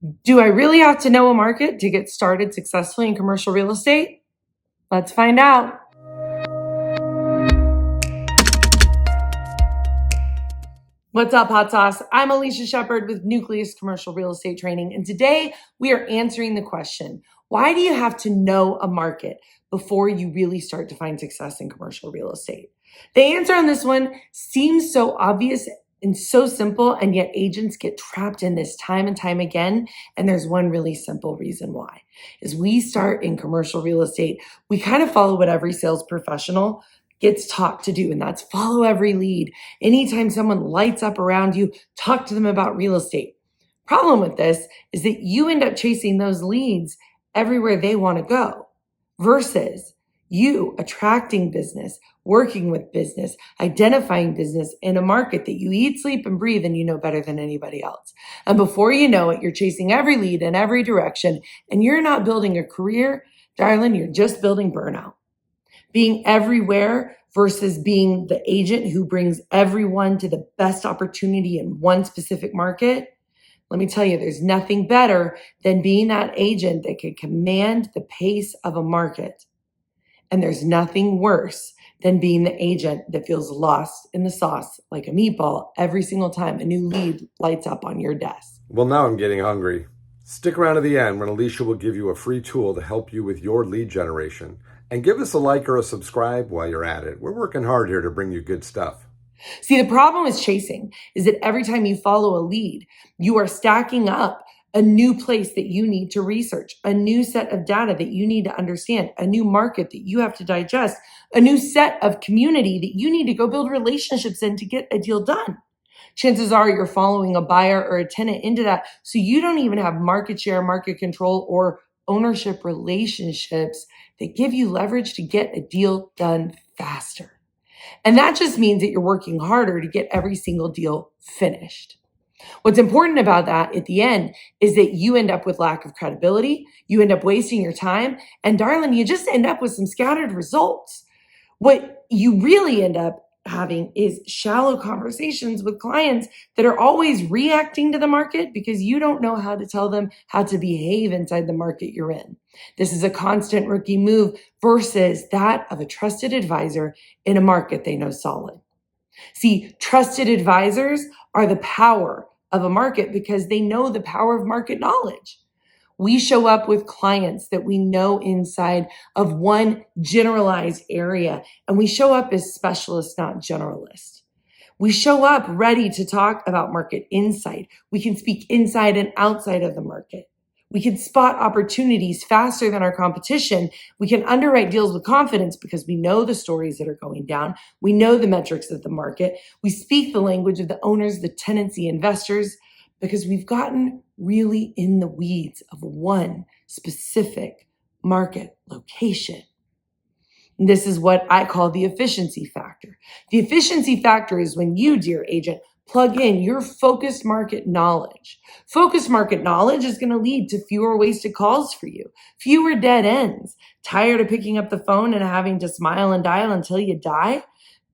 Do I really have to know a market to get started successfully in commercial real estate? Let's find out. What's up, Hot Sauce? I'm Alycia Shepherd with Nucleus Commercial Real Estate Training, and today we are answering the question, why do you have to know a market before you really start to find success in commercial real estate? The answer on this one seems so obvious and so simple, and yet agents get trapped in this time and time again. And there's one really simple reason why. As we start in commercial real estate, we kind of follow what every sales professional gets taught to do, and that's follow every lead. Anytime someone lights up around you, talk to them about real estate. Problem with this is that you end up chasing those leads everywhere they want to go versus you attracting business, working with business, identifying business in a market that you eat, sleep, and breathe, and you know better than anybody else. And before you know it, you're chasing every lead in every direction, and you're not building a career, darling, you're just building burnout. Being everywhere versus being the agent who brings everyone to the best opportunity in one specific market. Let me tell you, there's nothing better than being that agent that can command the pace of a market. And there's nothing worse than being the agent that feels lost in the sauce like a meatball every single time a new lead lights up on your desk. Well, now I'm getting hungry. Stick around to the end when Alycia will give you a free tool to help you with your lead generation. And give us a like or a subscribe while you're at it. We're working hard here to bring you good stuff. See, the problem with chasing is that every time you follow a lead, you are stacking up a new place that you need to research, a new set of data that you need to understand, a new market that you have to digest, a new set of community that you need to go build relationships in to get a deal done. Chances are you're following a buyer or a tenant into that, so you don't even have market share, market control, or ownership relationships that give you leverage to get a deal done faster. And that just means that you're working harder to get every single deal finished. What's important about that at the end is that you end up with lack of credibility, you end up wasting your time, and darling, you just end up with some scattered results. What you really end up having is shallow conversations with clients that are always reacting to the market because you don't know how to tell them how to behave inside the market you're in. This is a constant rookie move versus that of a trusted advisor in a market they know solid. See, trusted advisors are the power of a market because they know the power of market knowledge. We show up with clients that we know inside of one generalized area, and we show up as specialists, not generalists. We show up ready to talk about market insight. We can speak inside and outside of the market. We can spot opportunities faster than our competition. We can underwrite deals with confidence because we know the stories that are going down. We know the metrics of the market. We speak the language of the owners, the tenants, the investors, because we've gotten really in the weeds of one specific market location. And this is what I call the efficiency factor. The efficiency factor is when you, dear agent, plug in your focused market knowledge. Focused market knowledge is going to lead to fewer wasted calls for you, fewer dead ends. Tired of picking up the phone and having to smile and dial until you die?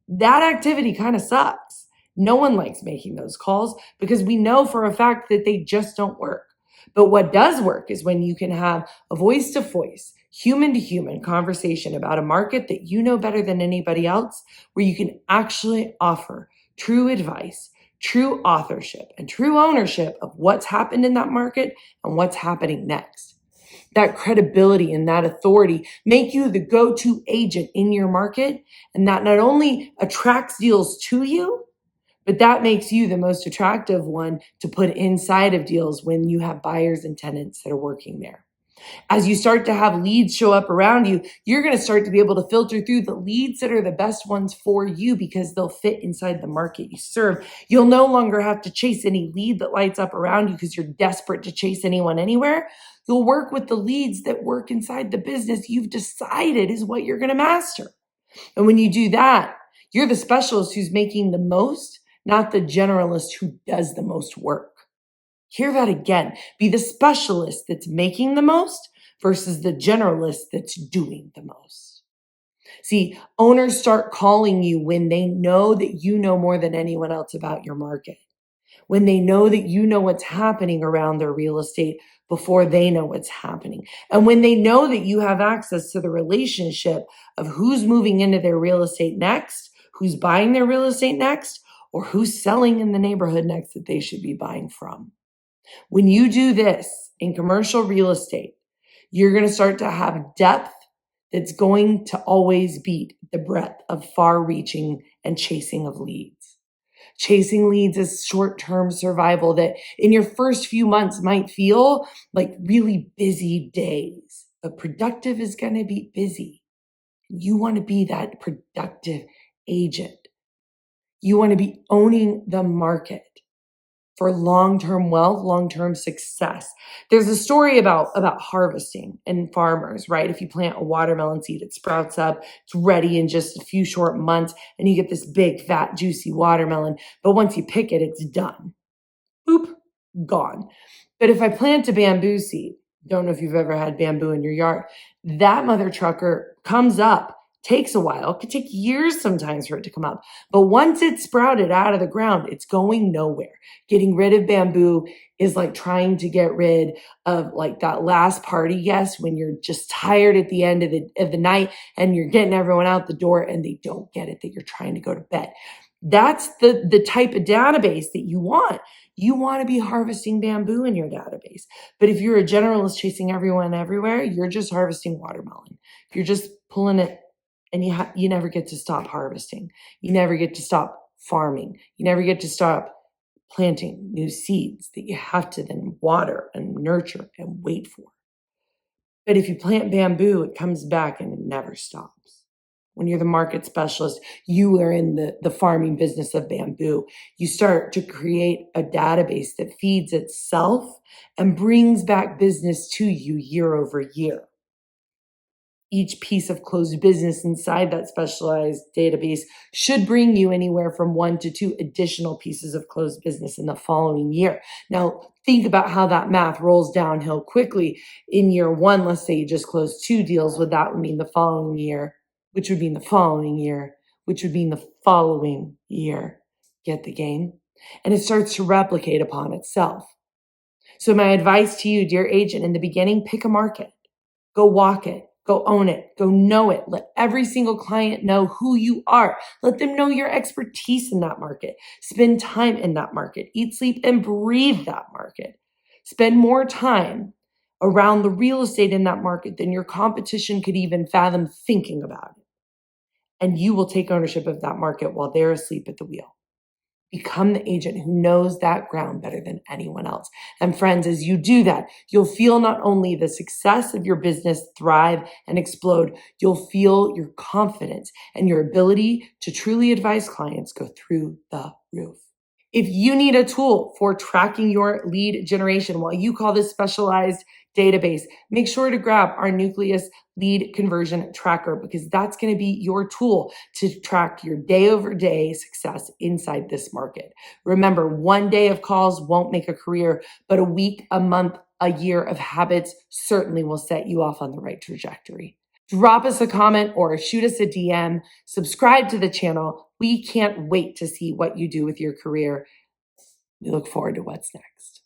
That activity kind of sucks. No one likes making those calls because we know for a fact that they just don't work. But what does work is when you can have a voice-to-voice, human-to-human conversation about a market that you know better than anybody else, where you can actually offer true advice, true authorship, and true ownership of what's happened in that market and what's happening next. That credibility and that authority make you the go-to agent in your market, and that not only attracts deals to you, but that makes you the most attractive one to put inside of deals when you have buyers and tenants that are working there. As you start to have leads show up around you, you're going to start to be able to filter through the leads that are the best ones for you because they'll fit inside the market you serve. You'll no longer have to chase any lead that lights up around you because you're desperate to chase anyone anywhere. You'll work with the leads that work inside the business you've decided is what you're going to master. And when you do that, you're the specialist who's making the most, not the generalist who does the most work. Hear that again. Be the specialist that's making the most versus the generalist that's doing the most. See, owners start calling you when they know that you know more than anyone else about your market. when they know that you know what's happening around their real estate before they know what's happening, and when they know that you have access to the relationship of who's moving into their real estate next, who's buying their real estate next, or who's selling in the neighborhood next that they should be buying from. When you do this in commercial real estate, you're going to start to have depth that's going to always beat the breadth of far reaching and chasing of leads. Chasing leads is short-term survival that in your first few months might feel like really busy days, but productive is going to be busy. You want to be that productive agent. You want to be owning the market for long-term wealth, long-term success. There's a story about harvesting and farmers, right? If you plant a watermelon seed, it sprouts up, it's ready in just a few short months, and you get this big, fat, juicy watermelon. But once you pick it, it's done. Boop, gone. But if I plant a bamboo seed, don't know if you've ever had bamboo in your yard, that mother trucker comes up, takes a while, it could take years sometimes for it to come up. But once it's sprouted out of the ground, it's going nowhere. Getting rid of bamboo is like trying to get rid of like that last party guest when you're just tired at the end of the night and you're getting everyone out the door and they don't get it that you're trying to go to bed. That's the type of database that you want. You want to be harvesting bamboo in your database. But if you're a generalist chasing everyone everywhere, you're just harvesting watermelon. You're just pulling it and you never get to stop harvesting. You never get to stop farming. You never get to stop planting new seeds that you have to then water and nurture and wait for. But if you plant bamboo, it comes back and it never stops. When you're the market specialist, you are in the farming business of bamboo. You start to create a database that feeds itself and brings back business to you year over year. Each piece of closed business inside that specialized database should bring you anywhere from 1 to 2 additional pieces of closed business in the following year. Now, think about how that math rolls downhill quickly. In year 1, let's say you just closed 2 deals, would that mean the following year, which would mean the following year, which would mean the following year. Get the game? And it starts to replicate upon itself. So my advice to you, dear agent, in the beginning, pick a market. Go walk it. Go own it. Go know it. Let every single client know who you are. Let them know your expertise in that market. Spend time in that market. Eat, sleep, and breathe that market. Spend more time around the real estate in that market than your competition could even fathom thinking about it. And you will take ownership of that market while they're asleep at the wheel. Become the agent who knows that ground better than anyone else. And friends, as you do that, you'll feel not only the success of your business thrive and explode, you'll feel your confidence and your ability to truly advise clients go through the roof. If you need a tool for tracking your lead generation while you call this specialized database, make sure to grab our Nucleus lead conversion tracker because that's going to be your tool to track your day over day success inside this market. Remember, 1 day of calls won't make a career, but a week, a month, a year of habits certainly will set you off on the right trajectory. Drop us a comment or shoot us a DM. Subscribe to the channel. We can't wait to see what you do with your career. We look forward to what's next.